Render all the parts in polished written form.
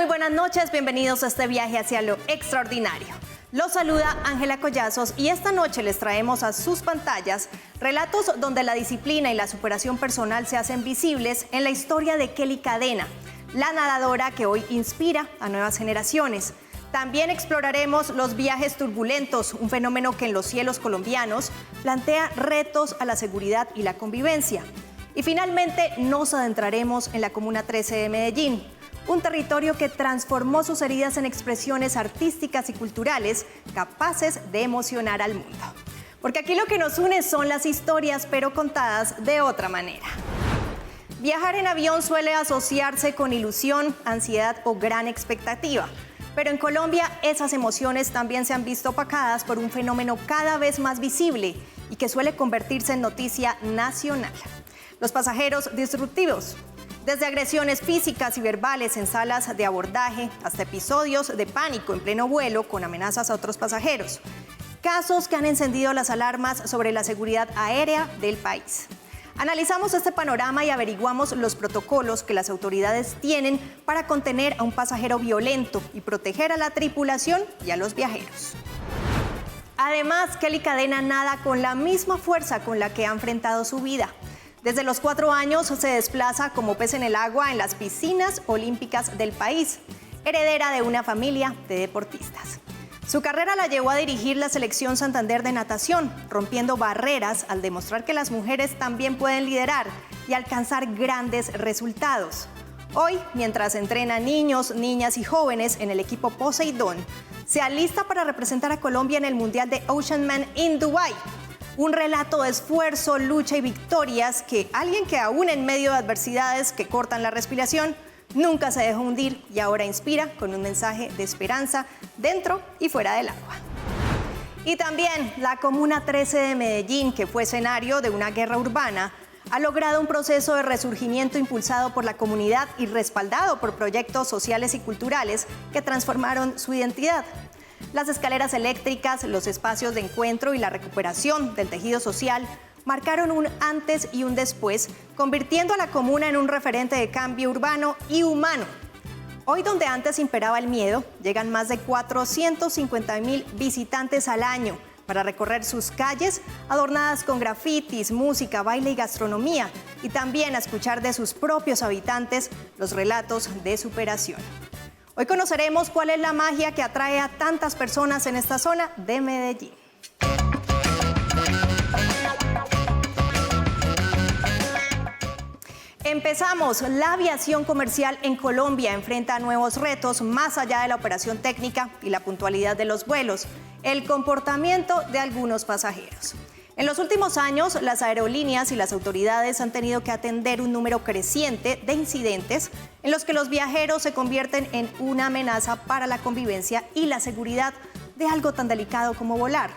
Muy buenas noches, bienvenidos a este viaje hacia lo extraordinario. Los saluda Ángela Collazos y esta noche les traemos a sus pantallas relatos donde la disciplina y la superación personal se hacen visibles en la historia de Kelly Cadena, la nadadora que hoy inspira a nuevas generaciones. También exploraremos los viajes turbulentos, un fenómeno que en los cielos colombianos plantea retos a la seguridad y la convivencia. Y finalmente nos adentraremos en la Comuna 13 de Medellín, un territorio que transformó sus heridas en expresiones artísticas y culturales capaces de emocionar al mundo. Porque aquí lo que nos une son las historias, pero contadas de otra manera. Viajar en avión suele asociarse con ilusión, ansiedad o gran expectativa. Pero en Colombia esas emociones también se han visto opacadas por un fenómeno cada vez más visible y que suele convertirse en noticia nacional: los pasajeros disruptivos. Desde agresiones físicas y verbales en salas de abordaje hasta episodios de pánico en pleno vuelo con amenazas a otros pasajeros. Casos que han encendido las alarmas sobre la seguridad aérea del país. Analizamos este panorama y averiguamos los protocolos que las autoridades tienen para contener a un pasajero violento y proteger a la tripulación y a los viajeros. Además, Kelly Cadena nada con la misma fuerza con la que ha enfrentado su vida. Desde los 4 años se desplaza como pez en el agua en las piscinas olímpicas del país, heredera de una familia de deportistas. Su carrera la llevó a dirigir la selección Santander de natación, rompiendo barreras al demostrar que las mujeres también pueden liderar y alcanzar grandes resultados. Hoy, mientras entrena niños, niñas y jóvenes en el equipo Poseidón, se alista para representar a Colombia en el Mundial de Oceanman en Dubái. Un relato de esfuerzo, lucha y victorias que alguien que aún en medio de adversidades que cortan la respiración, nunca se dejó hundir y ahora inspira con un mensaje de esperanza dentro y fuera del agua. Y también la Comuna 13 de Medellín, que fue escenario de una guerra urbana, ha logrado un proceso de resurgimiento impulsado por la comunidad y respaldado por proyectos sociales y culturales que transformaron su identidad. Las escaleras eléctricas, los espacios de encuentro y la recuperación del tejido social marcaron un antes y un después, convirtiendo a la comuna en un referente de cambio urbano y humano. Hoy, donde antes imperaba el miedo, llegan más de 450,000 visitantes al año para recorrer sus calles adornadas con grafitis, música, baile y gastronomía, y también a escuchar de sus propios habitantes los relatos de superación. Hoy conoceremos cuál es la magia que atrae a tantas personas en esta zona de Medellín. Empezamos. La aviación comercial en Colombia enfrenta nuevos retos más allá de la operación técnica y la puntualidad de los vuelos, el comportamiento de algunos pasajeros. En los últimos años, las aerolíneas y las autoridades han tenido que atender un número creciente de incidentes en los que los viajeros se convierten en una amenaza para la convivencia y la seguridad de algo tan delicado como volar.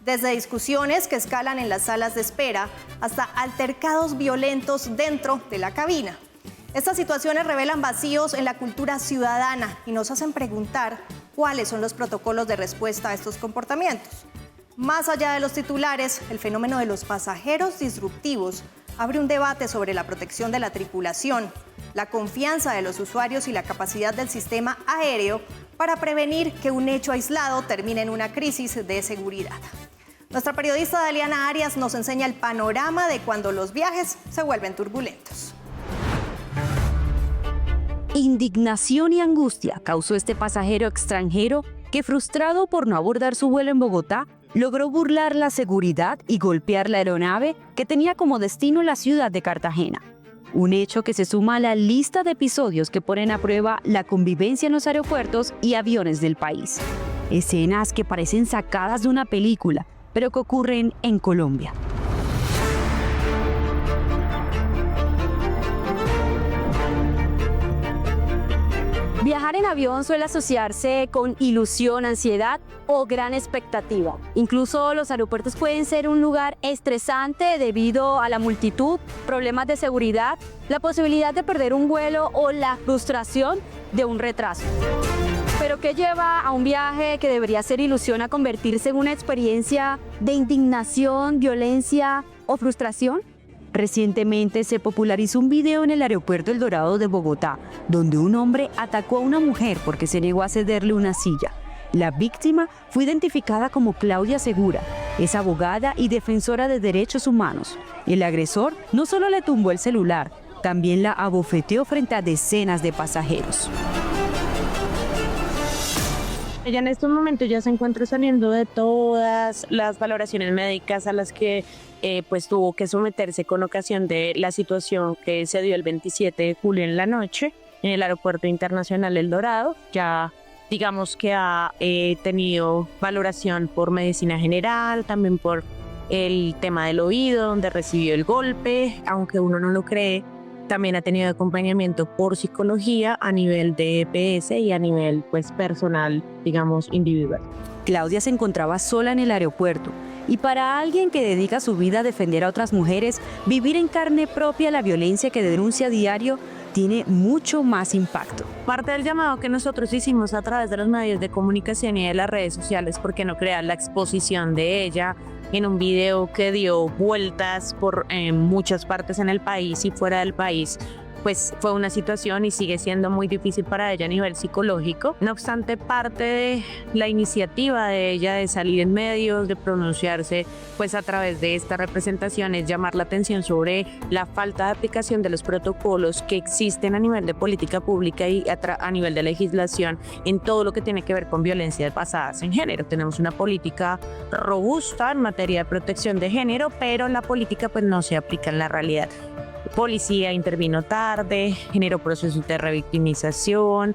Desde discusiones que escalan en las salas de espera hasta altercados violentos dentro de la cabina. Estas situaciones revelan vacíos en la cultura ciudadana y nos hacen preguntar cuáles son los protocolos de respuesta a estos comportamientos. Más allá de los titulares, el fenómeno de los pasajeros disruptivos abre un debate sobre la protección de la tripulación, la confianza de los usuarios y la capacidad del sistema aéreo para prevenir que un hecho aislado termine en una crisis de seguridad. Nuestra periodista Daliana Arias nos enseña el panorama de cuando los viajes se vuelven turbulentos. Indignación y angustia causó este pasajero extranjero que, frustrado por no abordar su vuelo en Bogotá, logró burlar la seguridad y golpear la aeronave que tenía como destino la ciudad de Cartagena. Un hecho que se suma a la lista de episodios que ponen a prueba la convivencia en los aeropuertos y aviones del país. Escenas que parecen sacadas de una película, pero que ocurren en Colombia. Viajar en avión suele asociarse con ilusión, ansiedad o gran expectativa. Incluso los aeropuertos pueden ser un lugar estresante debido a la multitud, problemas de seguridad, la posibilidad de perder un vuelo o la frustración de un retraso. ¿Pero qué lleva a un viaje que debería ser ilusión a convertirse en una experiencia de indignación, violencia o frustración? Recientemente se popularizó un video en el aeropuerto El Dorado de Bogotá, donde un hombre atacó a una mujer porque se negó a cederle una silla. La víctima fue identificada como Claudia Segura, es abogada y defensora de derechos humanos. El agresor no solo le tumbó el celular, también la abofeteó frente a decenas de pasajeros. Ella en estos momentos ya se encuentra saliendo de todas las valoraciones médicas a las que pues tuvo que someterse con ocasión de la situación que se dio el 27 de julio en la noche en el Aeropuerto Internacional El Dorado. Ya digamos que ha tenido valoración por medicina general, también por el tema del oído, donde recibió el golpe, aunque uno no lo cree. También ha tenido acompañamiento por psicología a nivel de EPS y a nivel pues personal, digamos, individual. Claudia se encontraba sola en el aeropuerto y para alguien que dedica su vida a defender a otras mujeres, vivir en carne propia la violencia que denuncia a diario tiene mucho más impacto. Parte del llamado que nosotros hicimos a través de los medios de comunicación y de las redes sociales, ¿por qué no crear la exposición de ella en un video que dio vueltas por muchas partes en el país y fuera del país? Pues fue una situación y sigue siendo muy difícil para ella a nivel psicológico. No obstante, parte de la iniciativa de ella de salir en medios, de pronunciarse, pues a través de esta representación es llamar la atención sobre la falta de aplicación de los protocolos que existen a nivel de política pública y a nivel de legislación en todo lo que tiene que ver con violencia basadas en género. Tenemos una política robusta en materia de protección de género, pero la política pues no se aplica en la realidad. Policía intervino tarde, generó procesos de revictimización,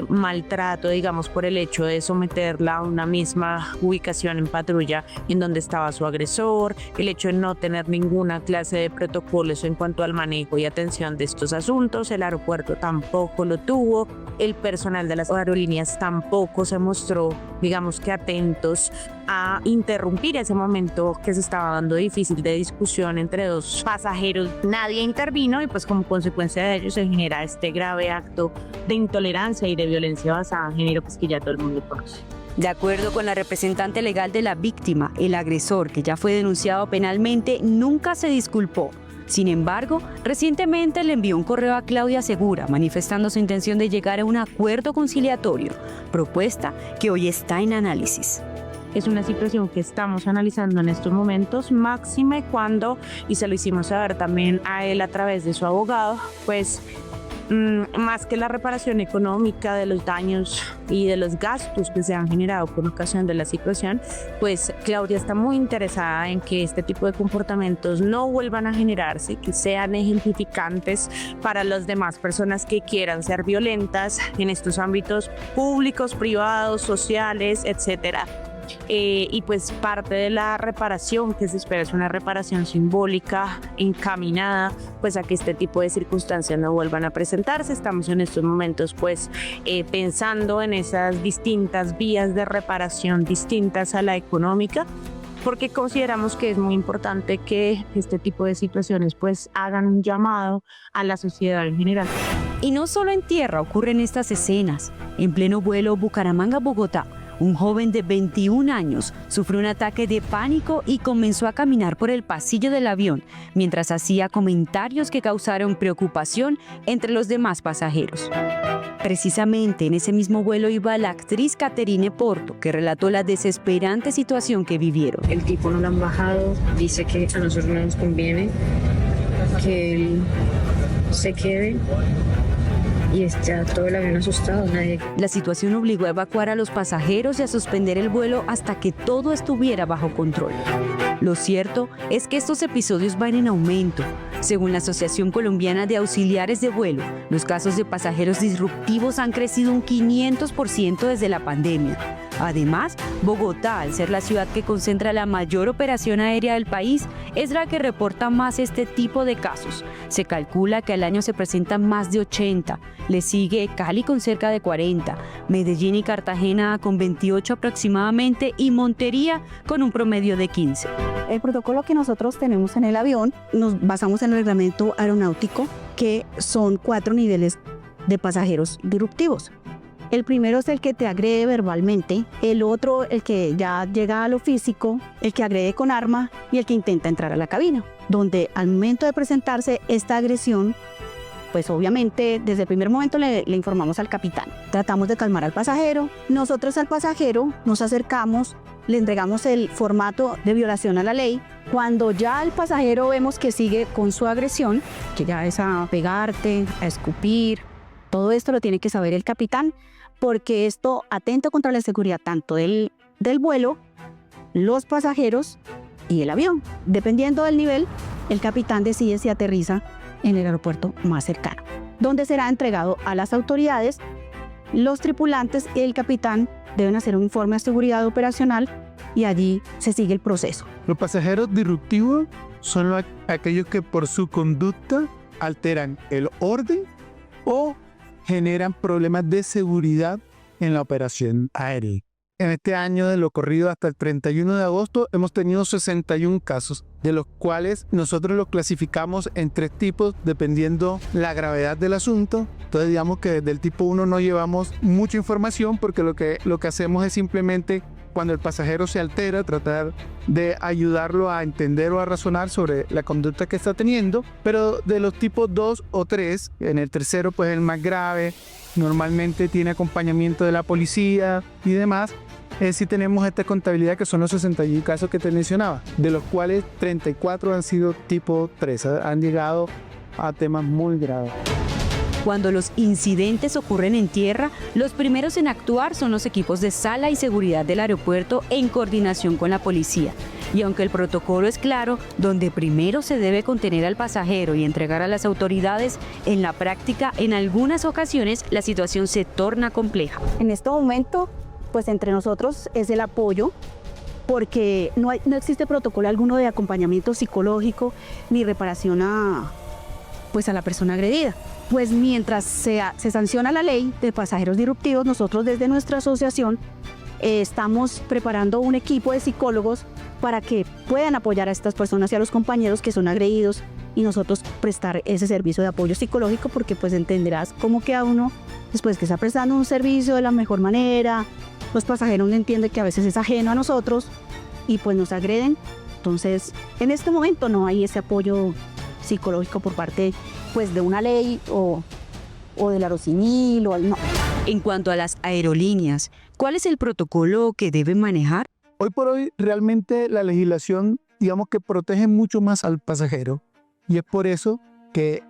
maltrato, digamos, por el hecho de someterla a una misma ubicación en patrulla en donde estaba su agresor, el hecho de no tener ninguna clase de protocolos en cuanto al manejo y atención de estos asuntos. El aeropuerto tampoco lo tuvo, el personal de las aerolíneas tampoco se mostró, digamos que atentos a interrumpir ese momento que se estaba dando difícil de discusión entre dos pasajeros. Nadie intervino y pues como consecuencia de ello se genera este grave acto de intolerancia y de violencia basada en género pues que ya todo el mundo conoce. De acuerdo con la representante legal de la víctima, el agresor, que ya fue denunciado penalmente, nunca se disculpó. Sin embargo, recientemente le envió un correo a Claudia Segura manifestando su intención de llegar a un acuerdo conciliatorio, propuesta que hoy está en análisis. Es una situación que estamos analizando en estos momentos, máxime cuando, y se lo hicimos saber también a él a través de su abogado, pues más que la reparación económica de los daños y de los gastos que se han generado por ocasión de la situación, pues Claudia está muy interesada en que este tipo de comportamientos no vuelvan a generarse, que sean ejemplificantes para las demás personas que quieran ser violentas en estos ámbitos públicos, privados, sociales, etcétera. Y pues parte de la reparación que se espera es una reparación simbólica encaminada pues a que este tipo de circunstancias no vuelvan a presentarse. Estamos en estos momentos pues pensando en esas distintas vías de reparación distintas a la económica, porque consideramos que es muy importante que este tipo de situaciones pues hagan un llamado a la sociedad en general. Y no solo en tierra ocurren estas escenas. En pleno vuelo Bucaramanga-Bogotá, un joven de 21 años sufrió un ataque de pánico y comenzó a caminar por el pasillo del avión mientras hacía comentarios que causaron preocupación entre los demás pasajeros. Precisamente en ese mismo vuelo iba la actriz Caterine Porto, que relató la desesperante situación que vivieron. El tipo no lo han bajado, dice que a nosotros no nos conviene que él se quede. Y está todo el avión asustado, nadie. La situación obligó a evacuar a los pasajeros y a suspender el vuelo hasta que todo estuviera bajo control. Lo cierto es que estos episodios van en aumento. Según la Asociación Colombiana de Auxiliares de Vuelo, los casos de pasajeros disruptivos han crecido un 500% desde la pandemia. Además, Bogotá, al ser la ciudad que concentra la mayor operación aérea del país, es la que reporta más este tipo de casos. Se calcula que al año se presentan más de 80. Le sigue Cali con cerca de 40, Medellín y Cartagena con 28 aproximadamente y Montería con un promedio de 15. El protocolo que nosotros tenemos en el avión, nos basamos en el reglamento aeronáutico, que son 4 niveles de pasajeros disruptivos. El primero es el que te agrede verbalmente, el otro el que ya llega a lo físico, el que agrede con arma y el que intenta entrar a la cabina, donde al momento de presentarse esta agresión, pues obviamente desde el primer momento le informamos al capitán. Tratamos de calmar al pasajero. Nosotros al pasajero nos acercamos, le entregamos el formato de violación a la ley. Cuando ya el pasajero vemos que sigue con su agresión, que ya es a pegarte, a escupir, todo esto lo tiene que saber el capitán, porque esto atenta contra la seguridad tanto del vuelo, los pasajeros y el avión. Dependiendo del nivel, el capitán decide si aterriza en el aeropuerto más cercano, donde será entregado a las autoridades. Los tripulantes y el capitán deben hacer un informe de seguridad operacional y allí se sigue el proceso. Los pasajeros disruptivos son aquellos que por su conducta alteran el orden o generan problemas de seguridad en la operación aérea. En este año, de lo corrido hasta el 31 de agosto, hemos tenido 61 casos, de los cuales nosotros los clasificamos en 3 tipos dependiendo la gravedad del asunto. Entonces digamos que desde el tipo 1 no llevamos mucha información porque lo que hacemos es simplemente, cuando el pasajero se altera, tratar de ayudarlo a entender o a razonar sobre la conducta que está teniendo. Pero de los tipos 2 o 3, en el tercero pues el más grave, normalmente tiene acompañamiento de la policía y demás. Sí tenemos esta contabilidad que son los 61 casos que te mencionaba, de los cuales 34 han sido tipo 3, han llegado a temas muy graves. Cuando los incidentes ocurren en tierra, los primeros en actuar son los equipos de sala y seguridad del aeropuerto en coordinación con la policía. Y aunque el protocolo es claro, donde primero se debe contener al pasajero y entregar a las autoridades, en la práctica, en algunas ocasiones, la situación se torna compleja. En este momento, pues entre nosotros es el apoyo, porque no existe protocolo alguno de acompañamiento psicológico ni reparación a la persona agredida. Pues mientras se sanciona la ley de pasajeros disruptivos, nosotros desde nuestra asociación estamos preparando un equipo de psicólogos para que puedan apoyar a estas personas y a los compañeros que son agredidos y nosotros prestar ese servicio de apoyo psicológico, porque pues entenderás cómo queda uno después que está prestando un servicio de la mejor manera. Los pasajeros no entienden que a veces es ajeno a nosotros y pues nos agreden. Entonces, en este momento no hay ese apoyo psicológico por parte pues de una ley o del aerocivil o no. En cuanto a las aerolíneas, ¿cuál es el protocolo que deben manejar? Hoy por hoy realmente la legislación, digamos que protege mucho más al pasajero, y es por eso que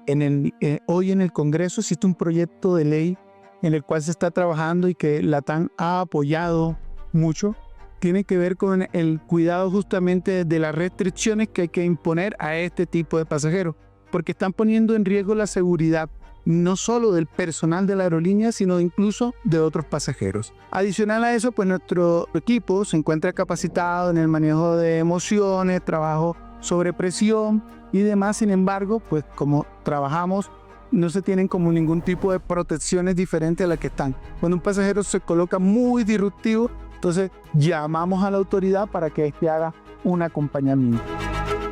hoy en el Congreso existe un proyecto de ley en el cual se está trabajando y que LATAM ha apoyado mucho. Tiene que ver con el cuidado justamente de las restricciones que hay que imponer a este tipo de pasajeros, porque están poniendo en riesgo la seguridad no solo del personal de la aerolínea, sino incluso de otros pasajeros. Adicional a eso, pues nuestro equipo se encuentra capacitado en el manejo de emociones, trabajo sobre presión y demás. Sin embargo, pues como trabajamos, no se tienen como ningún tipo de protecciones diferentes a las que están. Cuando un pasajero se coloca muy disruptivo, entonces llamamos a la autoridad para que éste haga un acompañamiento.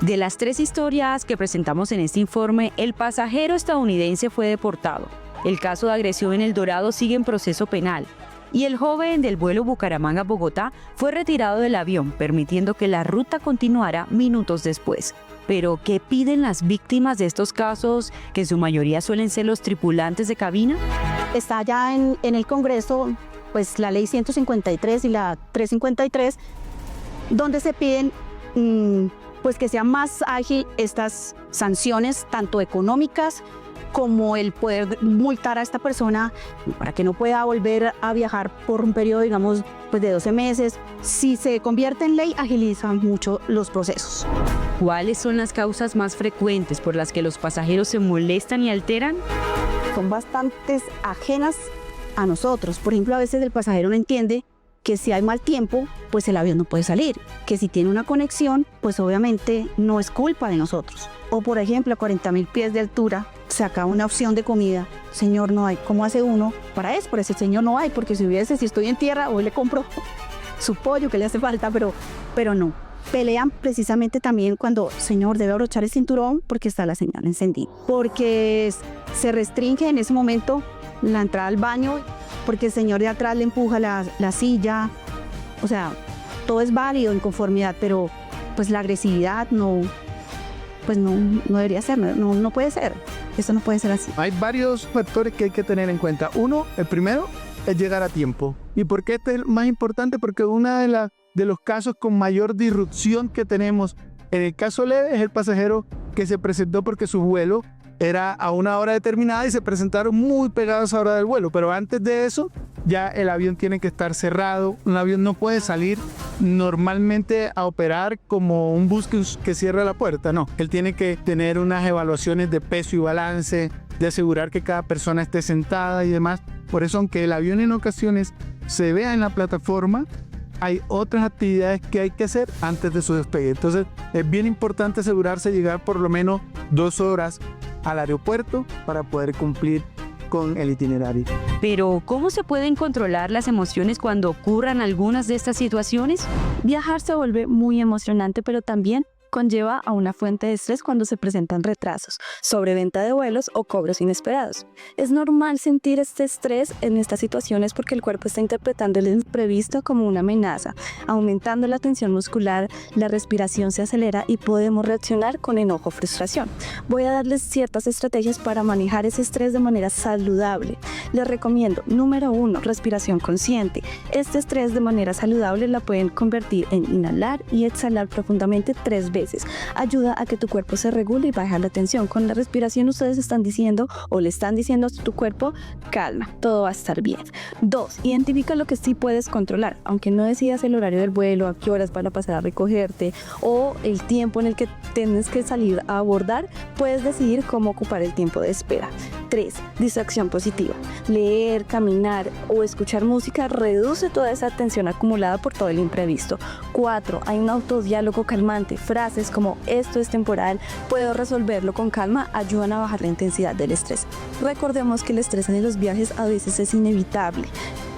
De las 3 historias que presentamos en este informe, el pasajero estadounidense fue deportado. El caso de agresión en El Dorado sigue en proceso penal. Y el joven del vuelo Bucaramanga-Bogotá fue retirado del avión, permitiendo que la ruta continuara minutos después. Pero, ¿qué piden las víctimas de estos casos, que en su mayoría suelen ser los tripulantes de cabina? Está ya en el Congreso pues la ley 153 y la 353, donde se piden pues que sea más ágil estas sanciones, tanto económicas como el poder multar a esta persona para que no pueda volver a viajar por un periodo, digamos, pues de 12 meses. Si se convierte en ley, agiliza mucho los procesos. ¿Cuáles son las causas más frecuentes por las que los pasajeros se molestan y alteran? Son bastantes ajenas a nosotros. Por ejemplo, a veces el pasajero no entiende que si hay mal tiempo, pues el avión no puede salir. Que si tiene una conexión, pues obviamente no es culpa de nosotros. O por ejemplo, a 40.000 pies de altura, se acaba una opción de comida. Señor, no hay. ¿Cómo hace uno? Para eso, por ese señor no hay, porque si estoy en tierra, hoy le compro su pollo que le hace falta, pero no. Pelean precisamente también cuando, señor, debe abrochar el cinturón porque está la señal encendida. Porque se restringe en ese momento la entrada al baño porque el señor de atrás le empuja la silla. O sea, todo es válido en conformidad, pero pues la agresividad no debería ser, no puede ser. Eso no puede ser así. Hay varios factores que hay que tener en cuenta. Uno, el primero, es llegar a tiempo. ¿Y por qué este es el más importante? Porque uno de los casos con mayor disrupción que tenemos en el caso leve es el pasajero que se presentó porque su vuelo era a una hora determinada y se presentaron muy pegados a la hora del vuelo. Pero antes de eso, ya el avión tiene que estar cerrado. Un avión no puede salir normalmente a operar como un bus que cierra la puerta. No, él tiene que tener unas evaluaciones de peso y balance, de asegurar que cada persona esté sentada y demás. Por eso, aunque el avión en ocasiones se vea en la plataforma, hay otras actividades que hay que hacer antes de su despegue. Entonces, es bien importante asegurarse de llegar por lo menos 2 horas al aeropuerto para poder cumplir con el itinerario. Pero, ¿cómo se pueden controlar las emociones cuando ocurran algunas de estas situaciones? Viajar se vuelve muy emocionante, pero también conlleva a una fuente de estrés cuando se presentan retrasos, sobreventa de vuelos o cobros inesperados. Es normal sentir este estrés en estas situaciones porque el cuerpo está interpretando el imprevisto como una amenaza, aumentando la tensión muscular, la respiración se acelera y podemos reaccionar con enojo o frustración. Voy a darles ciertas estrategias para manejar ese estrés de manera saludable. Les recomiendo, número 1, respiración consciente. Este estrés de manera saludable la pueden convertir en inhalar y exhalar profundamente 3 veces. Ayuda a que tu cuerpo se regule y baja la tensión. Con la respiración ustedes están diciendo o le están diciendo a tu cuerpo, calma, todo va a estar bien. 2, identifica lo que sí puedes controlar. Aunque no decidas el horario del vuelo, a qué horas van a pasar a recogerte o el tiempo en el que tienes que salir a abordar, puedes decidir cómo ocupar el tiempo de espera. 3, distracción positiva. Leer, caminar o escuchar música reduce toda esa tensión acumulada por todo el imprevisto. 4, hay un autodiálogo calmante. Frases como esto es temporal, puedo resolverlo con calma, ayudan a bajar la intensidad del estrés. Recordemos que el estrés en los viajes a veces es inevitable.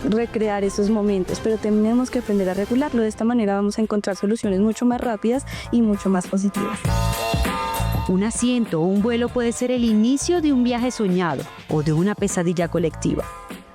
Recrear esos momentos, pero tenemos que aprender a regularlo. De esta manera vamos a encontrar soluciones mucho más rápidas y mucho más positivas. Un asiento o un vuelo puede ser el inicio de un viaje soñado o de una pesadilla colectiva.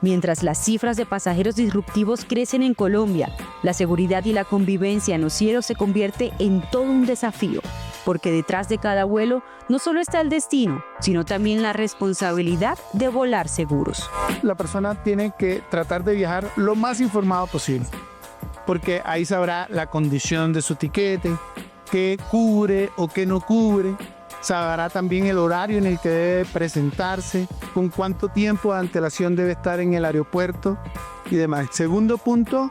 Mientras las cifras de pasajeros disruptivos crecen en Colombia, la seguridad y la convivencia en los cielos se convierte en todo un desafío, porque detrás de cada vuelo no solo está el destino, sino también la responsabilidad de volar seguros. La persona tiene que tratar de viajar lo más informado posible, porque ahí sabrá la condición de su tiquete, qué cubre o qué no cubre. Sabrá también el horario en el que debe presentarse, con cuánto tiempo de antelación debe estar en el aeropuerto y demás. Segundo punto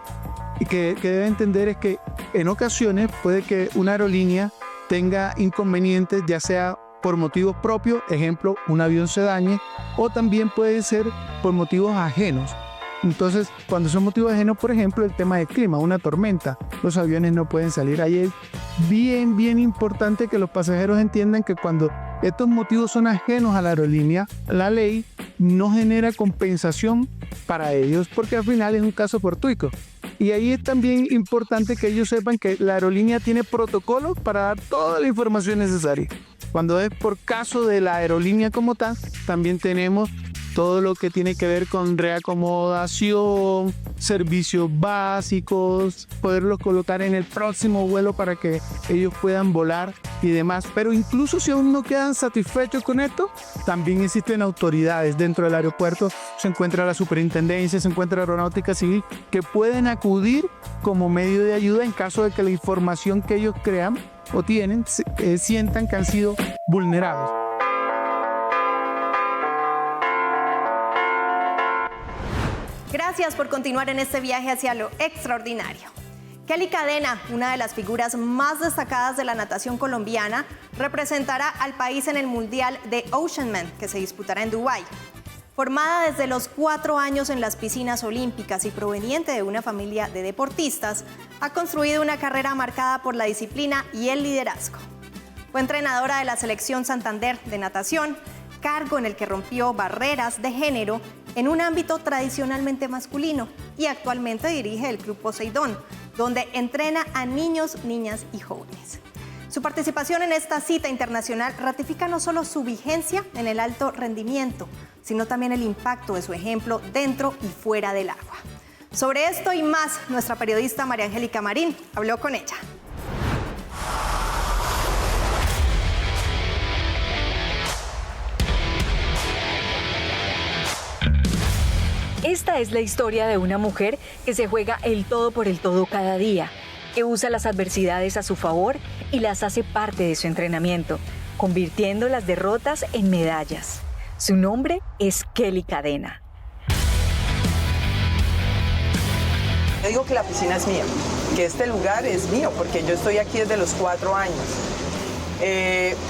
que debe entender es que en ocasiones puede que una aerolínea tenga inconvenientes, ya sea por motivos propios, ejemplo, un avión se dañe, o también puede ser por motivos ajenos. Entonces, cuando son motivos ajenos, por ejemplo, el tema del clima, una tormenta, los aviones no pueden salir. Ahí es bien importante que los pasajeros entiendan que cuando estos motivos son ajenos a la aerolínea, la ley no genera compensación para ellos, porque al final es un caso fortuito. Y ahí es también importante que ellos sepan que la aerolínea tiene protocolos para dar toda la información necesaria. Cuando es por caso de la aerolínea como tal, también tenemos todo lo que tiene que ver con reacomodación, servicios básicos, poderlos colocar en el próximo vuelo para que ellos puedan volar y demás. Pero incluso si aún no quedan satisfechos con esto, también existen autoridades dentro del aeropuerto. Se encuentra la superintendencia, se encuentra la aeronáutica civil, que pueden acudir como medio de ayuda en caso de que la información que ellos crean o tienen sientan que han sido vulnerados. Gracias por continuar en este viaje hacia lo extraordinario. Kelly Cadena, una de las figuras más destacadas de la natación colombiana, representará al país en el Mundial de Oceanman, que se disputará en Dubái. Formada desde los 4 años en las piscinas olímpicas y proveniente de una familia de deportistas, ha construido una carrera marcada por la disciplina y el liderazgo. Fue entrenadora de la Selección Santander de natación, cargo en el que rompió barreras de género en un ámbito tradicionalmente masculino, y actualmente dirige el Club Poseidón, donde entrena a niños, niñas y jóvenes. Su participación en esta cita internacional ratifica no solo su vigencia en el alto rendimiento, sino también el impacto de su ejemplo dentro y fuera del agua. Sobre esto y más, nuestra periodista María Angélica Marín habló con ella. Esta es la historia de una mujer que se juega el todo por el todo cada día, que usa las adversidades a su favor y las hace parte de su entrenamiento, convirtiendo las derrotas en medallas. Su nombre es Kelly Cadena. Yo digo que la piscina es mía, que este lugar es mío, porque yo estoy aquí desde los 4 años.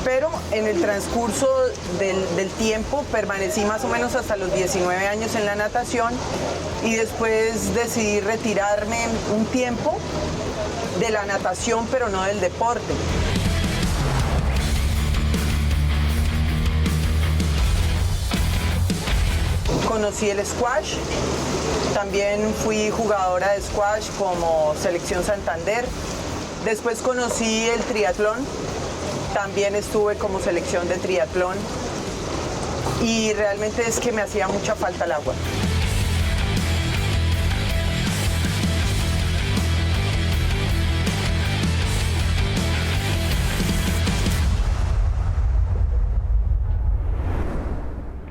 Pero en el transcurso del tiempo permanecí más o menos hasta los 19 años en la natación y después decidí retirarme un tiempo de la natación, pero no del deporte. Conocí el squash, también fui jugadora de squash como Selección Santander. Después conocí el triatlón, también estuve como selección de triatlón y realmente es que me hacía mucha falta el agua.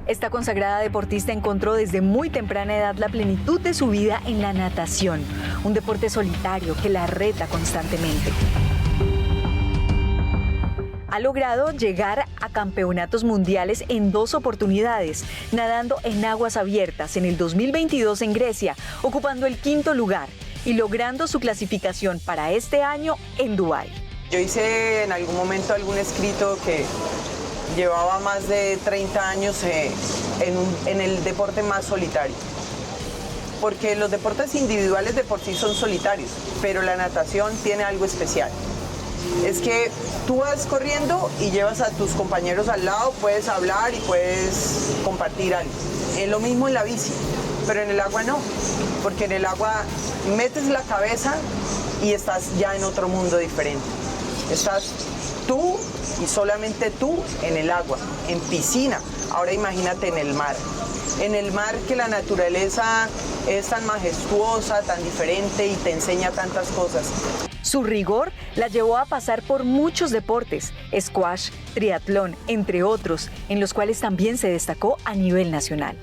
Esta consagrada deportista encontró desde muy temprana edad la plenitud de su vida en la natación, un deporte solitario que la reta constantemente. Ha logrado llegar a campeonatos mundiales en 2 oportunidades, nadando en aguas abiertas en el 2022 en Grecia, ocupando el 5º lugar y logrando su clasificación para este año en Dubái. Yo hice en algún momento algún escrito que llevaba más de 30 años en el deporte más solitario. Porque los deportes individuales de por sí son solitarios, pero la natación tiene algo especial. Es que tú vas corriendo y llevas a tus compañeros al lado, puedes hablar y puedes compartir algo. Es lo mismo en la bici, pero en el agua no, porque en el agua metes la cabeza y estás ya en otro mundo diferente. Estás tú y solamente tú en el agua, en piscina. Ahora imagínate en el mar. En el mar que la naturaleza es tan majestuosa, tan diferente y te enseña tantas cosas. Su rigor la llevó a pasar por muchos deportes, squash, triatlón, entre otros, en los cuales también se destacó a nivel nacional.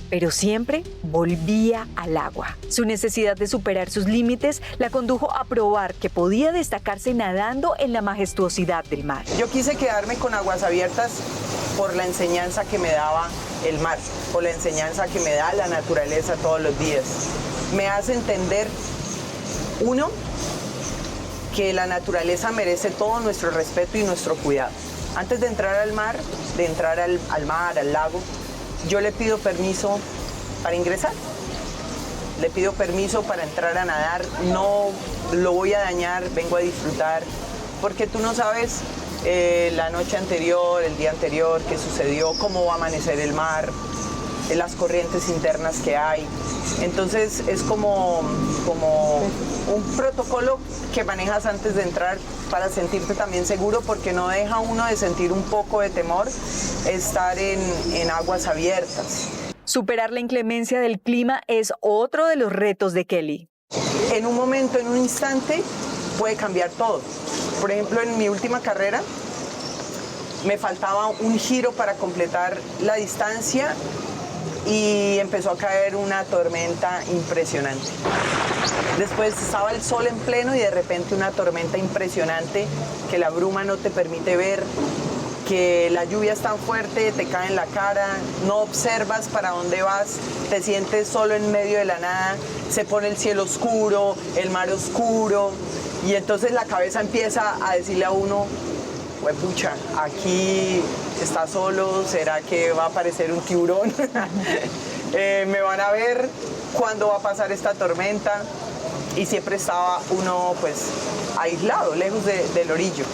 Pero siempre volvía al agua. Su necesidad de superar sus límites la condujo a probar que podía destacarse nadando en la majestuosidad del mar. Yo quise quedarme con aguas abiertas por la enseñanza que me daba el mar, por la enseñanza que me da la naturaleza todos los días. Me hace entender, uno, que la naturaleza merece todo nuestro respeto y nuestro cuidado. Antes de entrar al mar, al lago, yo le pido permiso para ingresar. Le pido permiso para entrar a nadar, no lo voy a dañar, vengo a disfrutar, porque tú no sabes la noche anterior, el día anterior, qué sucedió, cómo va a amanecer el mar, las corrientes internas que hay. Entonces es como un protocolo que manejas antes de entrar para sentirte también seguro, porque no deja uno de sentir un poco de temor estar en aguas abiertas. Superar la inclemencia del clima es otro de los retos de Kelly. En un momento, en un instante, puede cambiar todo. Por ejemplo, en mi última carrera me faltaba un giro para completar la distancia y empezó a caer una tormenta impresionante. Después estaba el sol en pleno y de repente una tormenta impresionante que la bruma no te permite ver, que la lluvia es tan fuerte, te cae en la cara, no observas para dónde vas, te sientes solo en medio de la nada, se pone el cielo oscuro, el mar oscuro y entonces la cabeza empieza a decirle a uno, pucha, aquí está solo, ¿será que va a aparecer un tiburón? ¿Me van a ver cuándo va a pasar esta tormenta? Y siempre estaba uno pues aislado, lejos del orillo.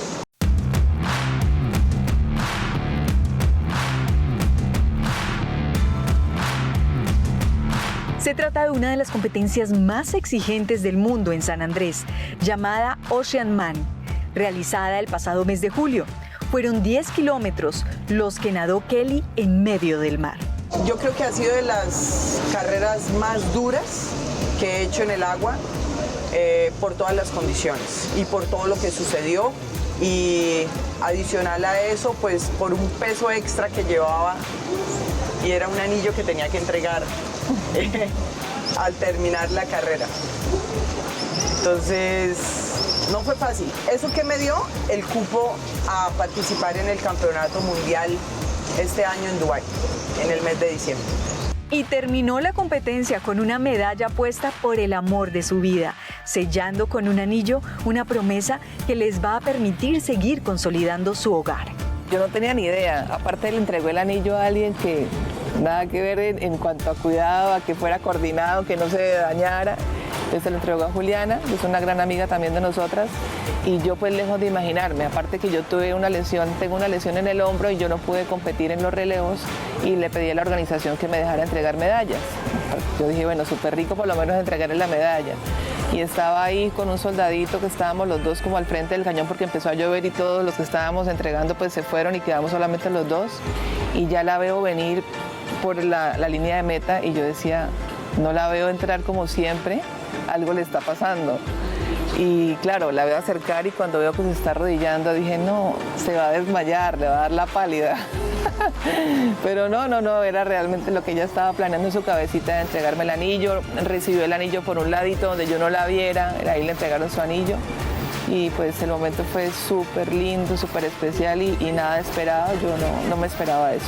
Se trata de una de las competencias más exigentes del mundo en San Andrés, llamada Oceanman. realizada el pasado mes de julio. Fueron 10 kilómetros los que nadó Kelly en medio del mar. Yo creo que ha sido de las carreras más duras que he hecho en el agua por todas las condiciones y por todo lo que sucedió, y adicional a eso, pues por un peso extra que llevaba, y era un anillo que tenía que entregar al terminar la carrera. Entonces, no fue fácil. ¿Eso qué me dio? El cupo a participar en el Campeonato Mundial este año en Dubái, en el mes de diciembre. Y terminó la competencia con una medalla puesta por el amor de su vida, sellando con un anillo una promesa que les va a permitir seguir consolidando su hogar. Yo no tenía ni idea, aparte le entregó el anillo a alguien que nada que ver en cuanto a cuidado, a que fuera coordinado, que no se dañara. Entonces se lo entregó a Juliana, que es una gran amiga también de nosotras, y yo pues lejos de imaginarme, aparte que yo tuve una lesión, tengo una lesión en el hombro y yo no pude competir en los relevos, y le pedí a la organización que me dejara entregar medallas. Yo dije, bueno, súper rico por lo menos entregarle la medalla. Y estaba ahí con un soldadito que estábamos los dos como al frente del cañón porque empezó a llover y todos los que estábamos entregando pues se fueron y quedamos solamente los dos, y ya la veo venir por la línea de meta y yo decía, no la veo entrar como siempre, algo le está pasando. Y claro, la veo acercar y cuando veo que se está arrodillando dije, no, se va a desmayar, le va a dar la pálida. Pero no, era realmente lo que ella estaba planeando en su cabecita de entregarme el anillo. Recibió el anillo por un ladito donde yo no la viera, ahí le entregaron su anillo. Y pues el momento fue súper lindo, súper especial y nada esperado, yo no me esperaba eso.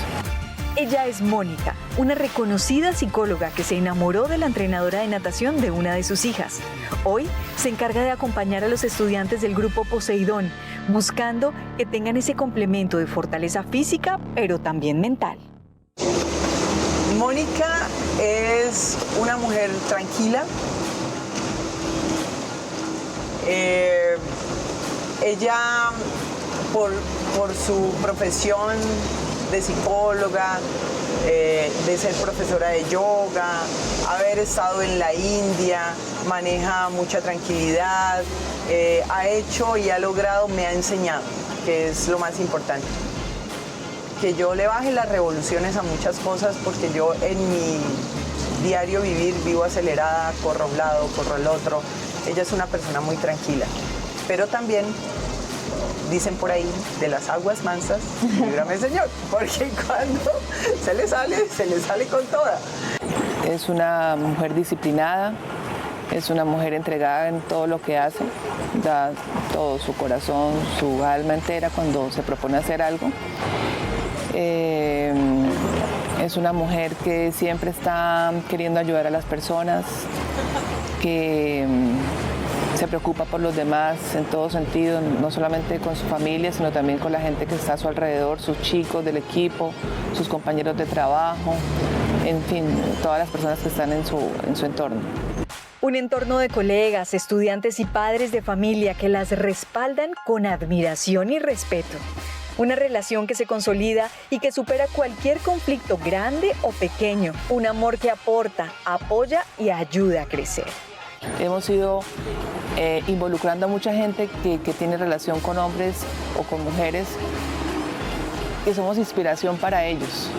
Ella es Mónica, una reconocida psicóloga que se enamoró de la entrenadora de natación de una de sus hijas. Hoy se encarga de acompañar a los estudiantes del grupo Poseidón, buscando que tengan ese complemento de fortaleza física, pero también mental. Mónica es una mujer tranquila. Ella, por su profesión de psicóloga, de ser profesora de yoga, haber estado en la India, maneja mucha tranquilidad, ha hecho y ha logrado, me ha enseñado, que es lo más importante. Que yo le baje las revoluciones a muchas cosas porque yo en mi diario vivir vivo acelerada, corro a un lado, corro al otro. Ella es una persona muy tranquila, pero también dicen por ahí, de las aguas mansas, líbrame Señor, porque cuando se le sale con toda. Es una mujer disciplinada, es una mujer entregada en todo lo que hace, da todo su corazón, su alma entera cuando se propone hacer algo. Es una mujer que siempre está queriendo ayudar a las personas, que se preocupa por los demás en todo sentido, no solamente con su familia, sino también con la gente que está a su alrededor, sus chicos del equipo, sus compañeros de trabajo, en fin, todas las personas que están en su entorno. Un entorno de colegas, estudiantes y padres de familia que las respaldan con admiración y respeto. Una relación que se consolida y que supera cualquier conflicto grande o pequeño. Un amor que aporta, apoya y ayuda a crecer. Hemos ido involucrando a mucha gente que tiene relación con hombres o con mujeres, que somos inspiración para ellos.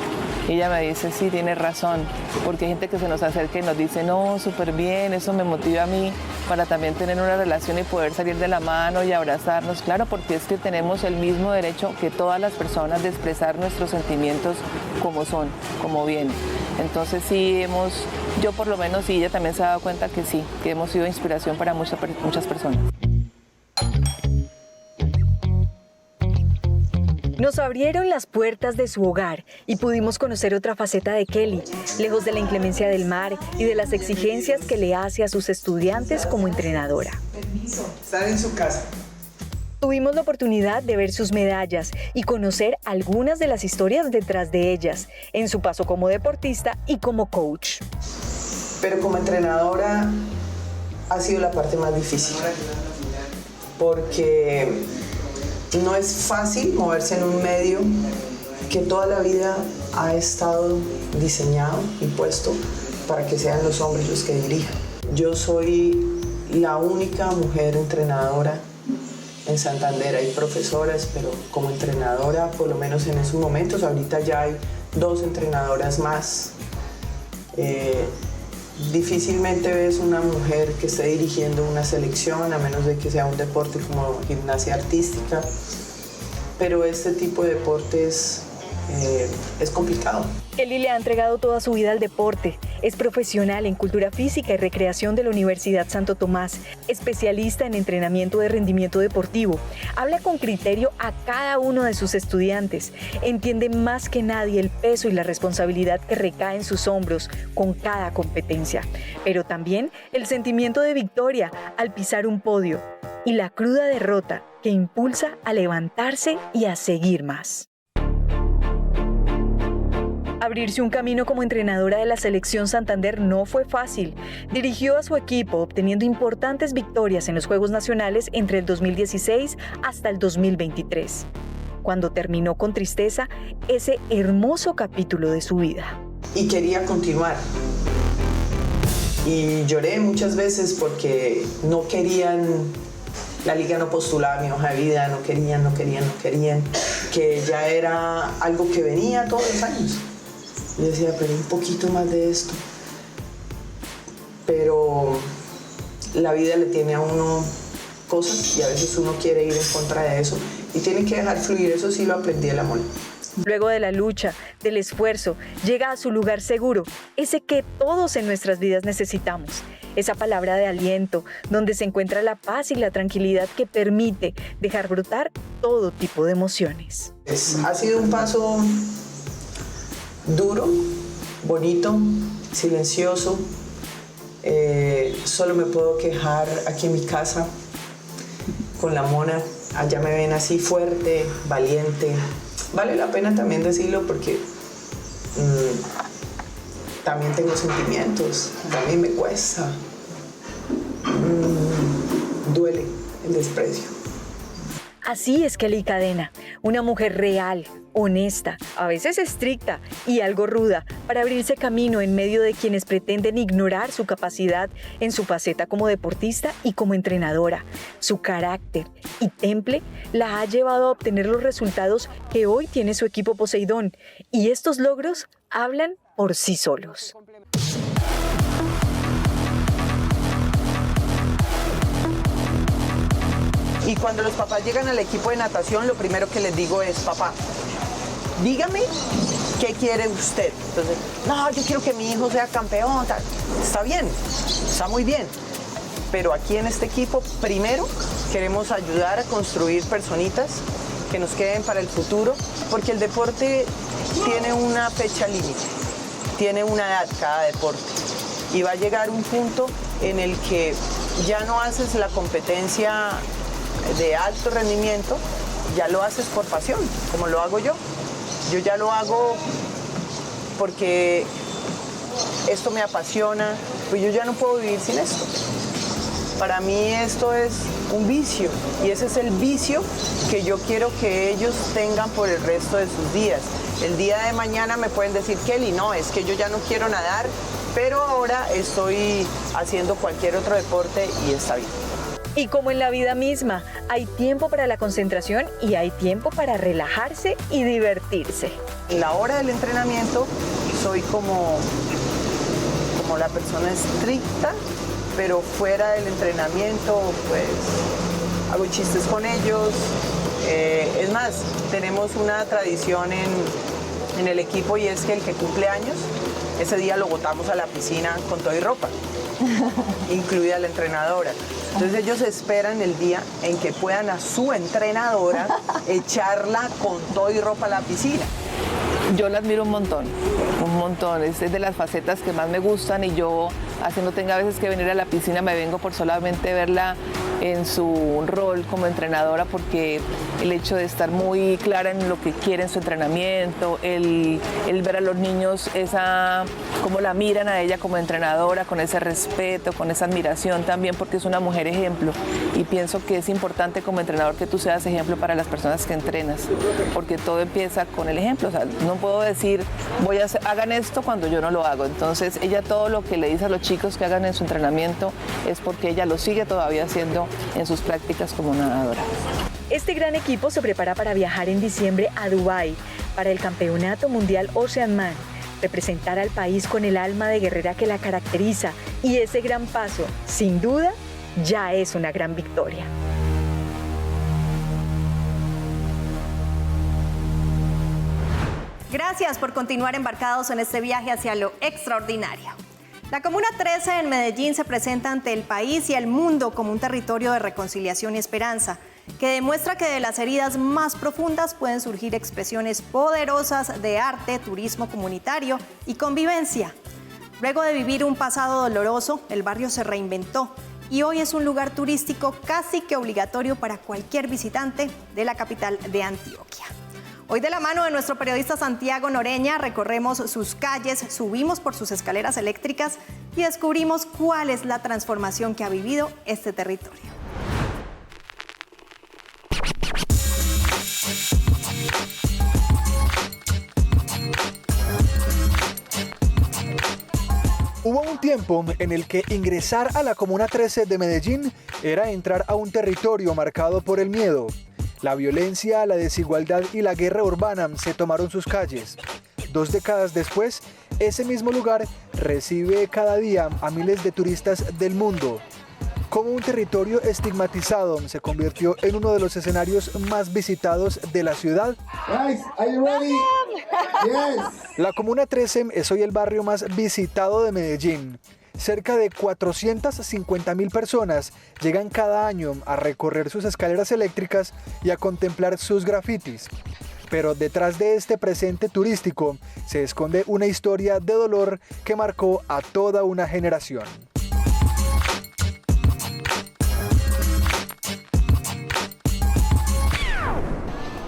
Ella me dice, sí, tienes razón, porque hay gente que se nos acerca y nos dice, no, súper bien, eso me motiva a mí para también tener una relación y poder salir de la mano y abrazarnos. Claro, porque es que tenemos el mismo derecho que todas las personas de expresar nuestros sentimientos como son, como vienen. Entonces sí yo por lo menos, y ella también se ha dado cuenta que sí, que hemos sido inspiración para muchas personas. Nos abrieron las puertas de su hogar y pudimos conocer otra faceta de Kelly, lejos de la inclemencia del mar y de las exigencias que le hace a sus estudiantes como entrenadora. Están en su casa. Tuvimos la oportunidad de ver sus medallas y conocer algunas de las historias detrás de ellas, en su paso como deportista y como coach. Pero como entrenadora ha sido la parte más difícil, porque no es fácil moverse en un medio que toda la vida ha estado diseñado y puesto para que sean los hombres los que dirijan. Yo soy la única mujer entrenadora En Santander hay profesoras, pero como entrenadora, por lo menos en esos momentos, ahorita ya hay 2 entrenadoras más. Difícilmente ves una mujer que esté dirigiendo una selección, a menos de que sea un deporte como gimnasia artística, pero este tipo de deportes es complicado. Kelly le ha entregado toda su vida al deporte. Es profesional en cultura física y recreación de la Universidad Santo Tomás, especialista en entrenamiento de rendimiento deportivo. Habla con criterio a cada uno de sus estudiantes. Entiende más que nadie el peso y la responsabilidad que recae en sus hombros con cada competencia, pero también el sentimiento de victoria al pisar un podio y la cruda derrota que impulsa a levantarse y a seguir más. Abrirse un camino como entrenadora de la Selección Santander no fue fácil. Dirigió a su equipo obteniendo importantes victorias en los Juegos Nacionales entre el 2016 hasta el 2023, cuando terminó con tristeza ese hermoso capítulo de su vida. Y quería continuar. Y lloré muchas veces porque no querían, la liga no postulaba mi hoja de vida, no querían, que ya era algo que venía todos los años. Yo decía, pero un poquito más de esto. Pero la vida le tiene a uno cosas y a veces uno quiere ir en contra de eso y tiene que dejar fluir. Eso sí lo aprendí de la mole. Luego de la lucha, del esfuerzo, llega a su lugar seguro, ese que todos en nuestras vidas necesitamos. Esa palabra de aliento, donde se encuentra la paz y la tranquilidad que permite dejar brotar todo tipo de emociones. Ha sido un paso duro, bonito, silencioso. Solo me puedo quejar aquí en mi casa con la mona. Allá me ven así fuerte, valiente. Vale la pena también decirlo porque también tengo sentimientos, también me cuesta. Duele el desprecio. Así es Kelly Cadena, una mujer real, honesta, a veces estricta y algo ruda, para abrirse camino en medio de quienes pretenden ignorar su capacidad en su faceta como deportista y como entrenadora. Su carácter y temple la ha llevado a obtener los resultados que hoy tiene su equipo Poseidón, y estos logros hablan por sí solos. Y cuando los papás llegan al equipo de natación, lo primero que les digo es, papá, dígame qué quiere usted. Entonces, no, yo quiero que mi hijo sea campeón. Tal. Está bien, está muy bien. Pero aquí en este equipo, primero, queremos ayudar a construir personitas que nos queden para el futuro, porque el deporte tiene una fecha límite, tiene una edad cada deporte. Y va a llegar un punto en el que ya no haces la competencia de alto rendimiento, ya lo haces por pasión, como lo hago yo. Yo ya lo hago porque esto me apasiona, pues yo ya no puedo vivir sin esto. Para mí esto es un vicio y ese es el vicio que yo quiero que ellos tengan por el resto de sus días. El día de mañana me pueden decir, Kelly, no, es que yo ya no quiero nadar, pero ahora estoy haciendo cualquier otro deporte y está bien. Y como en la vida misma, hay tiempo para la concentración y hay tiempo para relajarse y divertirse. En la hora del entrenamiento soy como la persona estricta, pero fuera del entrenamiento pues hago chistes con ellos. Es más, tenemos una tradición en el equipo y es que el que cumple años, ese día lo botamos a la piscina con todo y ropa, incluida la entrenadora. Entonces ellos esperan el día en que puedan a su entrenadora echarla con todo y ropa a la piscina. Yo la admiro un montón, es de las facetas que más me gustan y yo, así no tenga a veces que venir a la piscina, me vengo por solamente verla en su rol como entrenadora, porque el hecho de estar muy clara en lo que quiere en su entrenamiento, el ver a los niños cómo la miran a ella como entrenadora, con ese respeto, con esa admiración también, porque es una mujer ejemplo, y pienso que es importante como entrenador que tú seas ejemplo para las personas que entrenas, porque todo empieza con el ejemplo. O sea, no puedo decir hagan esto cuando yo no lo hago. Entonces ella todo lo que le dice a los chicos que hagan en su entrenamiento es porque ella lo sigue todavía haciendo en sus prácticas como nadadora. Este gran equipo se prepara para viajar en diciembre a Dubái para el Campeonato Mundial Oceanman, representar al país con el alma de guerrera que la caracteriza, y ese gran paso, sin duda, ya es una gran victoria. Gracias por continuar embarcados en este viaje hacia lo extraordinario. La Comuna 13 en Medellín se presenta ante el país y el mundo como un territorio de reconciliación y esperanza, que demuestra que de las heridas más profundas pueden surgir expresiones poderosas de arte, turismo comunitario y convivencia. Luego de vivir un pasado doloroso, el barrio se reinventó y hoy es un lugar turístico casi que obligatorio para cualquier visitante de la capital de Antioquia. Hoy, de la mano de nuestro periodista Santiago Noreña, recorremos sus calles, subimos por sus escaleras eléctricas y descubrimos cuál es la transformación que ha vivido este territorio. Hubo un tiempo en el que ingresar a la Comuna 13 de Medellín era entrar a un territorio marcado por el miedo. La violencia, la desigualdad y la guerra urbana se tomaron sus calles. 2 décadas después, ese mismo lugar recibe cada día a miles de turistas del mundo. Como un territorio estigmatizado se convirtió en uno de los escenarios más visitados de la ciudad. Guys, are you ready? Yes. La Comuna 13 es hoy el barrio más visitado de Medellín. Cerca de 450.000 personas llegan cada año a recorrer sus escaleras eléctricas y a contemplar sus grafitis. Pero detrás de este presente turístico se esconde una historia de dolor que marcó a toda una generación.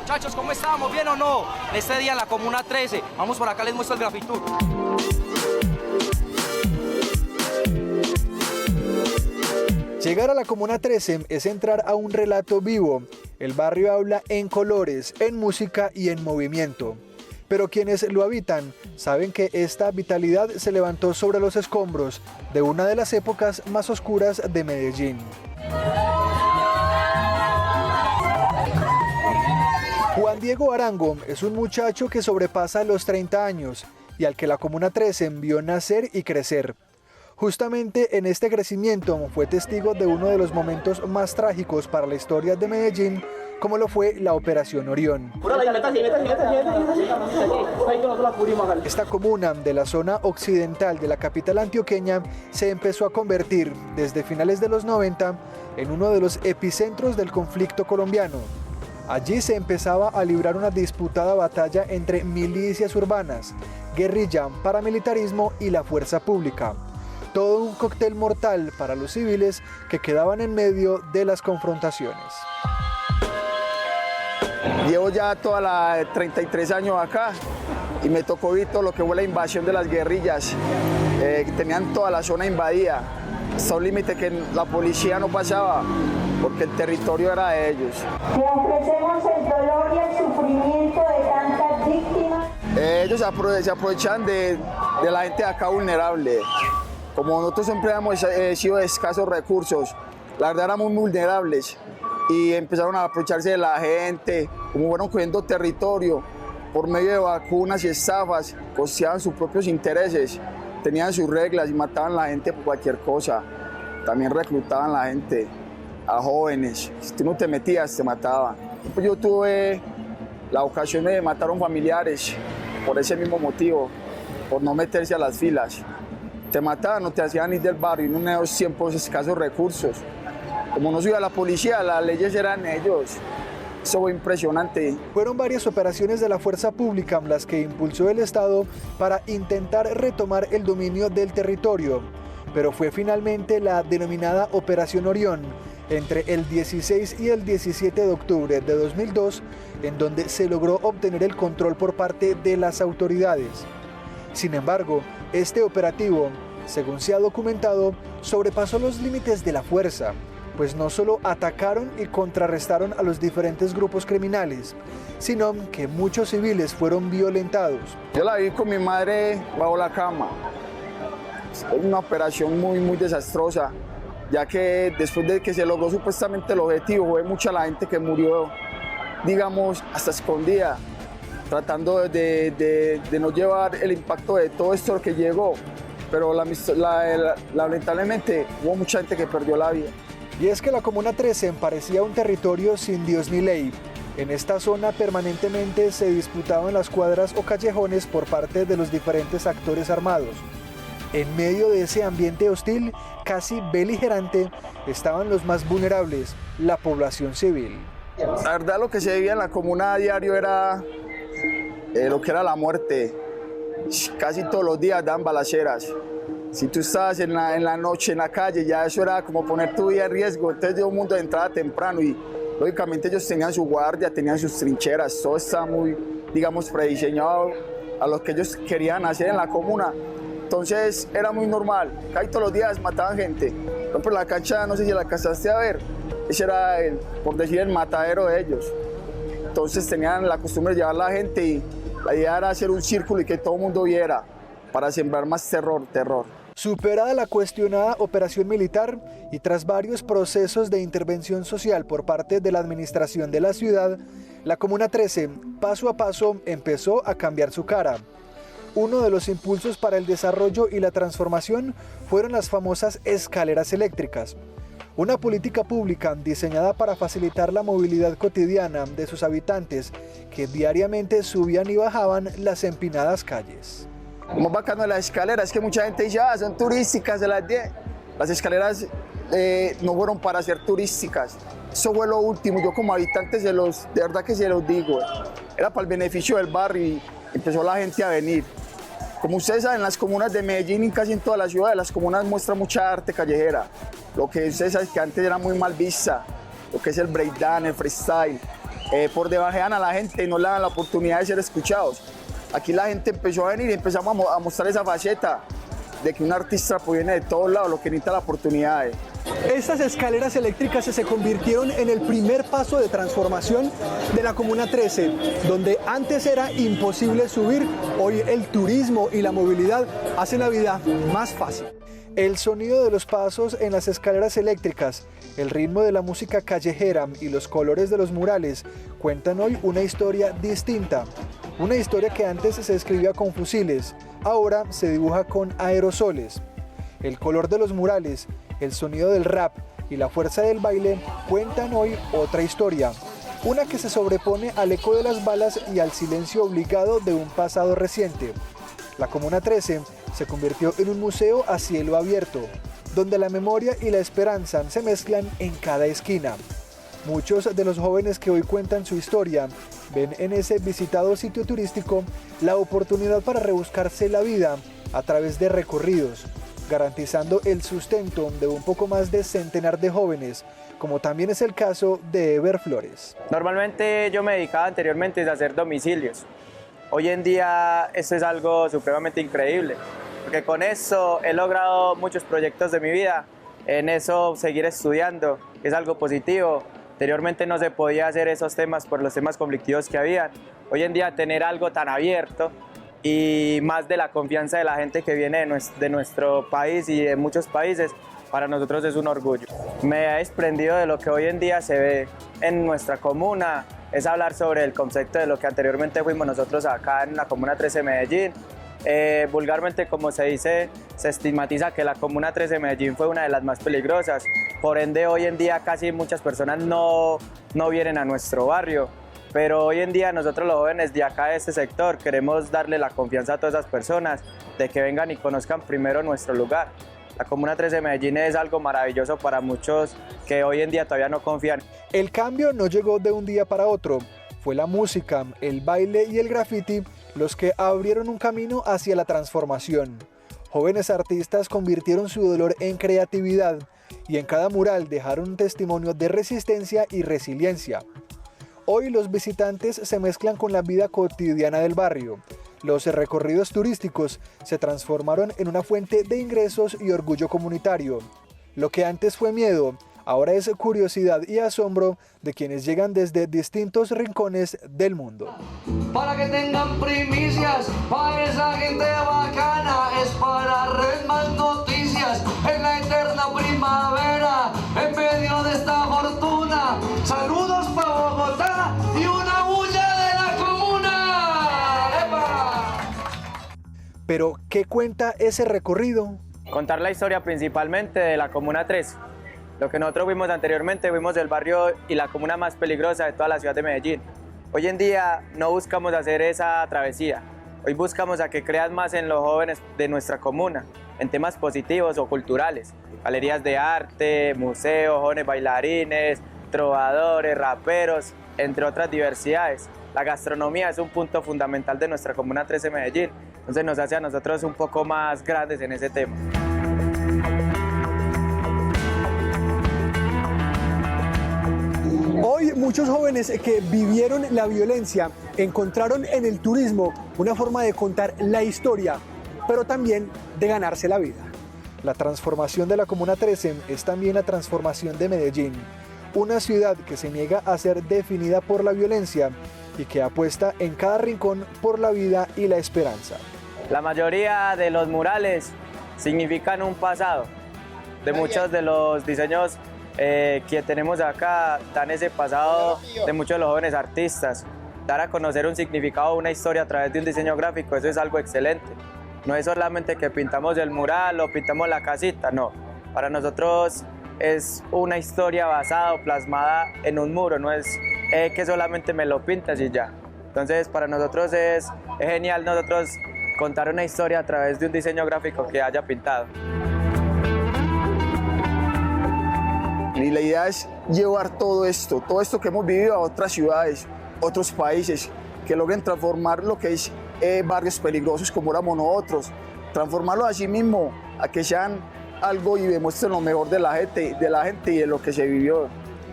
Muchachos, ¿cómo estamos? ¿Bien o no? Este día en la Comuna 13. Vamos por acá, les muestro el grafitur. Llegar a la Comuna 13 es entrar a un relato vivo. El barrio habla en colores, en música y en movimiento. Pero quienes lo habitan saben que esta vitalidad se levantó sobre los escombros de una de las épocas más oscuras de Medellín. Juan Diego Arango es un muchacho que sobrepasa los 30 años y al que la Comuna 13 vio nacer y crecer. Justamente en este crecimiento fue testigo de uno de los momentos más trágicos para la historia de Medellín, como lo fue la Operación Orión. Esta comuna de la zona occidental de la capital antioqueña se empezó a convertir, desde finales de los 90, en uno de los epicentros del conflicto colombiano. Allí se empezaba a librar una disputada batalla entre milicias urbanas, guerrilla, paramilitarismo y la fuerza pública. Todo un cóctel mortal para los civiles que quedaban en medio de las confrontaciones. Llevo ya toda la 33 años acá y me tocó ver todo lo que fue la invasión de las guerrillas. Tenían toda la zona invadida, hasta un límite que la policía no pasaba porque el territorio era de ellos. Le ofrecemos el dolor y el sufrimiento de tantas víctimas. Ellos se aprovechan de la gente de acá vulnerable. Como nosotros siempre hemos sido de escasos recursos, la verdad éramos muy vulnerables y empezaron a aprovecharse de la gente, como fueron cogiendo territorio por medio de vacunas y estafas, costeaban sus propios intereses, tenían sus reglas y mataban a la gente por cualquier cosa. También reclutaban a la gente, a jóvenes, si tú no te metías te mataban. Yo tuve la ocasión de matar a un familiares por ese mismo motivo, por no meterse a las filas. Te mataban, no te hacían ir del barrio en unos tiempos escasos recursos. Como no se iba a la policía, las leyes eran ellos. Eso fue impresionante. Fueron varias operaciones de la fuerza pública las que impulsó el Estado para intentar retomar el dominio del territorio. Pero fue finalmente la denominada Operación Orión, entre el 16 y el 17 de octubre de 2002, en donde se logró obtener el control por parte de las autoridades. Sin embargo, este operativo, según se ha documentado, sobrepasó los límites de la fuerza, pues no solo atacaron y contrarrestaron a los diferentes grupos criminales, sino que muchos civiles fueron violentados. Yo la vi con mi madre bajo la cama. Es una operación muy desastrosa, ya que después de que se logró supuestamente el objetivo, fue mucha la gente que murió, digamos, hasta escondida, tratando de no llevar el impacto de todo esto que llegó, pero lamentablemente hubo mucha gente que perdió la vida. Y es que la Comuna 13 parecía un territorio sin Dios ni ley. En esta zona permanentemente se disputaban las cuadras o callejones por parte de los diferentes actores armados. En medio de ese ambiente hostil, casi beligerante, estaban los más vulnerables, la población civil. La verdad, lo que se vivía en la comuna a diario era lo que era la muerte. Casi todos los días dan balaceras. Si tú estabas en la noche en la calle, ya eso era como poner tu vida en riesgo. Entonces todo el mundo entraba temprano y lógicamente ellos tenían su guardia, tenían sus trincheras, todo estaba muy, digamos, prediseñado a lo que ellos querían hacer en la comuna. Entonces era muy normal, casi todos los días mataban gente. Por ejemplo, la cancha, no sé si la alcanzaste a ver, ese era, por decir, el matadero de ellos. Entonces tenían la costumbre de llevar a la gente y la idea era hacer un círculo y que todo el mundo viera para sembrar más terror. Superada la cuestionada operación militar y tras varios procesos de intervención social por parte de la administración de la ciudad, la Comuna 13, paso a paso, empezó a cambiar su cara. Uno de los impulsos para el desarrollo y la transformación fueron las famosas escaleras eléctricas. Una política pública diseñada para facilitar la movilidad cotidiana de sus habitantes que diariamente subían y bajaban las empinadas calles. Lo más bacano de las escaleras es que mucha gente dice, son turísticas de las 10. Las escaleras no fueron para ser turísticas. Eso fue lo último. Yo como habitante de verdad que se los digo. Era para el beneficio del barrio y empezó la gente a venir. Como ustedes saben, las comunas de Medellín y casi en toda la ciudad, las comunas muestran mucha arte callejera. Lo que ustedes saben que antes era muy mal vista, lo que es el breakdance, el freestyle. Por debajean a la gente y no le dan la oportunidad de ser escuchados. Aquí la gente empezó a venir y empezamos a mostrar esa faceta de que un artista viene de todos lados, lo que necesita la oportunidad. Estas escaleras eléctricas se convirtieron en el primer paso de transformación de la Comuna 13, donde antes era imposible subir, hoy el turismo y la movilidad hacen la vida más fácil. El sonido de los pasos en las escaleras eléctricas, el ritmo de la música callejera y los colores de los murales cuentan hoy una historia distinta. Una historia que antes se escribía con fusiles, ahora se dibuja con aerosoles. El color de los murales, el sonido del rap y la fuerza del baile cuentan hoy otra historia. Una que se sobrepone al eco de las balas y al silencio obligado de un pasado reciente. La Comuna 13 se convirtió en un museo a cielo abierto, donde la memoria y la esperanza se mezclan en cada esquina. Muchos de los jóvenes que hoy cuentan su historia ven en ese visitado sitio turístico la oportunidad para rebuscarse la vida a través de recorridos, garantizando el sustento de un poco más de centenar de jóvenes, como también es el caso de Ever Flores. Normalmente yo me dedicaba anteriormente a hacer domicilios. Hoy en día esto es algo supremamente increíble, porque con eso he logrado muchos proyectos de mi vida, en eso seguir estudiando, es algo positivo. Anteriormente no se podía hacer esos temas por los temas conflictivos que había. Hoy en día tener algo tan abierto y más de la confianza de la gente que viene de nuestro país y de muchos países, para nosotros es un orgullo. Me he desprendido de lo que hoy en día se ve en nuestra comuna, es hablar sobre el concepto de lo que anteriormente fuimos nosotros acá en la Comuna 13 de Medellín. Vulgarmente, como se dice, se estigmatiza que la Comuna 13 de Medellín fue una de las más peligrosas. Por ende, hoy en día casi muchas personas no vienen a nuestro barrio. Pero hoy en día nosotros los jóvenes de acá de este sector queremos darle la confianza a todas esas personas de que vengan y conozcan primero nuestro lugar. La Comuna 13 de Medellín es algo maravilloso para muchos que hoy en día todavía no confían. El cambio no llegó de un día para otro. Fue la música, el baile y el graffiti los que abrieron un camino hacia la transformación. Jóvenes artistas convirtieron su dolor en creatividad y en cada mural dejaron un testimonio de resistencia y resiliencia. Hoy los visitantes se mezclan con la vida cotidiana del barrio. Los recorridos turísticos se transformaron en una fuente de ingresos y orgullo comunitario. Lo que antes fue miedo, ahora es curiosidad y asombro de quienes llegan desde distintos rincones del mundo. Para que tengan primicias, para esa gente bacana, es para Red Más Noticias, en la eterna primavera. Pero, ¿qué cuenta ese recorrido? Contar la historia principalmente de la Comuna 13. Lo que nosotros vimos anteriormente, vimos el barrio y la comuna más peligrosa de toda la ciudad de Medellín. Hoy en día no buscamos hacer esa travesía. Hoy buscamos a que crean más en los jóvenes de nuestra comuna, en temas positivos o culturales. Galerías de arte, museos, jóvenes bailarines, trovadores, raperos, entre otras diversidades. La gastronomía es un punto fundamental de nuestra Comuna 13 Medellín, entonces nos hace a nosotros un poco más grandes en ese tema. Hoy muchos jóvenes que vivieron la violencia encontraron en el turismo una forma de contar la historia, pero también de ganarse la vida. La transformación de la Comuna 13 es también la transformación de Medellín, una ciudad que se niega a ser definida por la violencia y que apuesta en cada rincón por la vida y la esperanza. La mayoría de los murales significan un pasado. De muchos de los diseños que tenemos acá dan ese pasado de muchos de los jóvenes artistas. Dar a conocer un significado, una historia a través de un diseño gráfico, eso es algo excelente. No es solamente que pintamos el mural o pintamos la casita, no. Para nosotros es una historia basada o plasmada en un muro, no es que solamente me lo pintas y ya. Entonces para nosotros es genial nosotros contar una historia a través de un diseño gráfico que haya pintado. Y la idea es llevar todo esto que hemos vivido a otras ciudades, otros países, que logren transformar lo que es barrios peligrosos como éramos nosotros, transformarlo así mismo, a que sean algo y demuestren lo mejor de la gente y de lo que se vivió.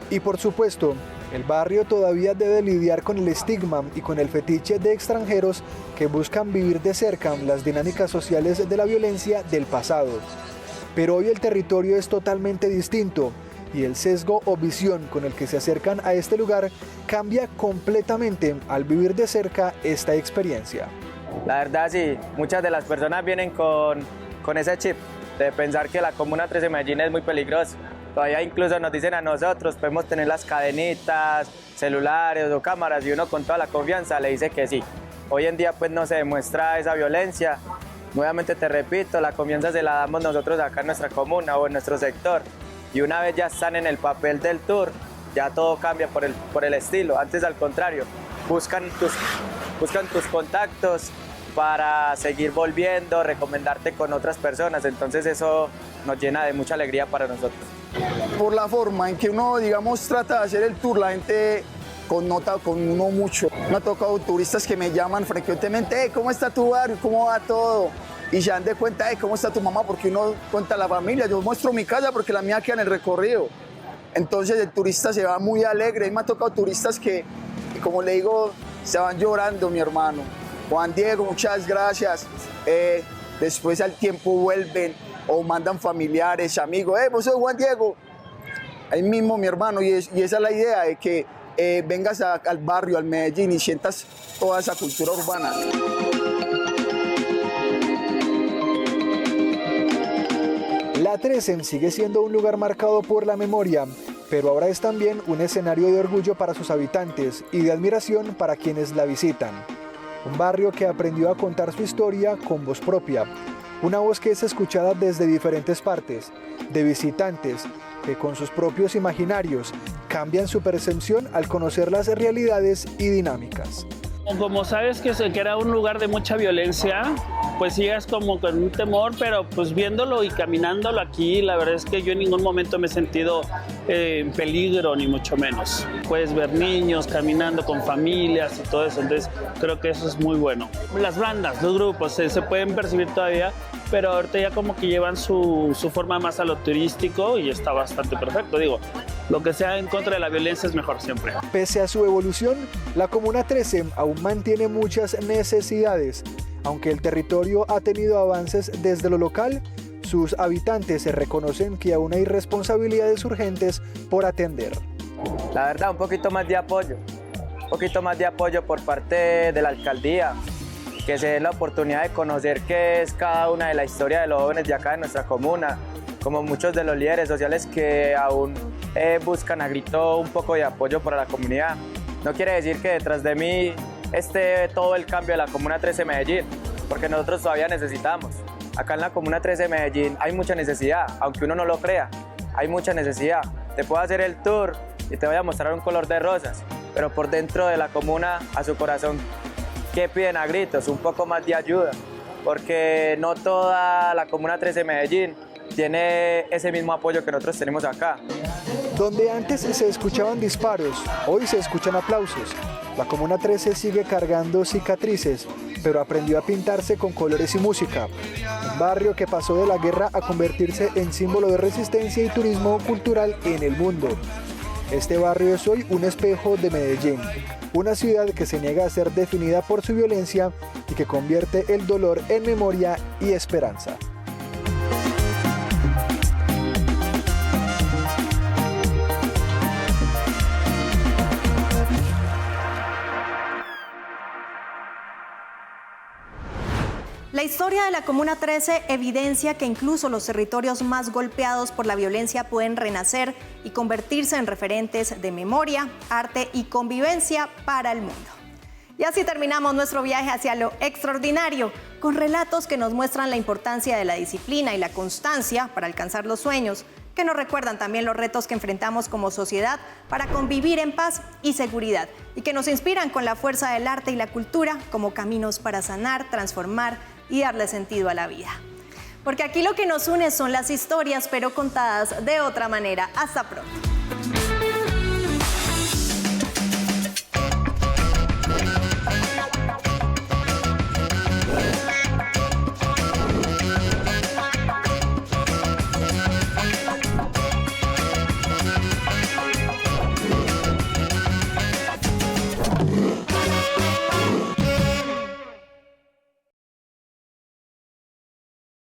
Y por supuesto, el barrio todavía debe lidiar con el estigma y con el fetiche de extranjeros que buscan vivir de cerca las dinámicas sociales de la violencia del pasado. Pero hoy el territorio es totalmente distinto y el sesgo o visión con el que se acercan a este lugar cambia completamente al vivir de cerca esta experiencia. La verdad sí, muchas de las personas vienen con ese chip de pensar que la Comuna 13 Medellín es muy peligrosa. Todavía incluso nos dicen a nosotros, podemos tener las cadenitas, celulares o cámaras y uno con toda la confianza le dice que sí. Hoy en día pues no se demuestra esa violencia. Nuevamente te repito, la confianza se la damos nosotros acá en nuestra comuna o en nuestro sector. Y una vez ya están en el papel del tour, ya todo cambia por el estilo. Antes al contrario, buscan tus contactos para seguir volviendo, recomendarte con otras personas. Entonces eso nos llena de mucha alegría para nosotros. Por la forma en que uno, digamos, trata de hacer el tour, la gente connota con uno mucho. Me ha tocado turistas que me llaman frecuentemente, ¿cómo está tu barrio? ¿Cómo va todo? Y se dan de cuenta, ¿cómo está tu mamá? Porque uno cuenta a la familia, yo muestro mi casa porque la mía queda en el recorrido. Entonces el turista se va muy alegre. Y me ha tocado turistas que, como le digo, se van llorando, mi hermano. Juan Diego, muchas gracias. Después al tiempo vuelven o mandan familiares, amigos. Vos sos Juan Diego. Ahí mismo, mi hermano, y esa es la idea, de que vengas al barrio, al Medellín, y sientas toda esa cultura urbana. La 13 sigue siendo un lugar marcado por la memoria, pero ahora es también un escenario de orgullo para sus habitantes y de admiración para quienes la visitan. Un barrio que aprendió a contar su historia con voz propia, una voz que es escuchada desde diferentes partes, de visitantes que con sus propios imaginarios cambian su percepción al conocer las realidades y dinámicas. Como sabes que era un lugar de mucha violencia, pues llegas como con un temor, pero pues viéndolo y caminándolo aquí, la verdad es que yo en ningún momento me he sentido en peligro, ni mucho menos. Puedes ver niños caminando con familias y todo eso, entonces creo que eso es muy bueno. Las bandas, los grupos se pueden percibir todavía, pero ahorita ya como que llevan su forma más a lo turístico y está bastante perfecto. Digo, lo que sea en contra de la violencia es mejor siempre. Pese a su evolución, la Comuna 13 aún mantiene muchas necesidades. Aunque el territorio ha tenido avances desde lo local, sus habitantes se reconocen que aún hay responsabilidades urgentes por atender. La verdad, un poquito más de apoyo por parte de la alcaldía, que se dé la oportunidad de conocer qué es cada una de la historia de los jóvenes de acá de nuestra comuna, como muchos de los líderes sociales que aún buscan a grito un poco de apoyo para la comunidad. No quiere decir que detrás de mí esté todo el cambio de la Comuna 13 Medellín, porque nosotros todavía necesitamos. Acá en la Comuna 13 de Medellín hay mucha necesidad, aunque uno no lo crea, hay mucha necesidad. Te puedo hacer el tour y te voy a mostrar un color de rosas, pero por dentro de la comuna, a su corazón, ¿qué piden a gritos? Un poco más de ayuda, porque no toda la Comuna 13 de Medellín tiene ese mismo apoyo que nosotros tenemos acá. Donde antes se escuchaban disparos, hoy se escuchan aplausos. La Comuna 13 sigue cargando cicatrices, pero aprendió a pintarse con colores y música. Un barrio que pasó de la guerra a convertirse en símbolo de resistencia y turismo cultural en el mundo. Este barrio es hoy un espejo de Medellín, una ciudad que se niega a ser definida por su violencia y que convierte el dolor en memoria y esperanza. La historia de la Comuna 13 evidencia que incluso los territorios más golpeados por la violencia pueden renacer y convertirse en referentes de memoria, arte y convivencia para el mundo. Y así terminamos nuestro viaje hacia lo extraordinario, con relatos que nos muestran la importancia de la disciplina y la constancia para alcanzar los sueños, que nos recuerdan también los retos que enfrentamos como sociedad para convivir en paz y seguridad, y que nos inspiran con la fuerza del arte y la cultura como caminos para sanar, transformar y darle sentido a la vida. Porque aquí lo que nos une son las historias, pero contadas de otra manera. Hasta pronto.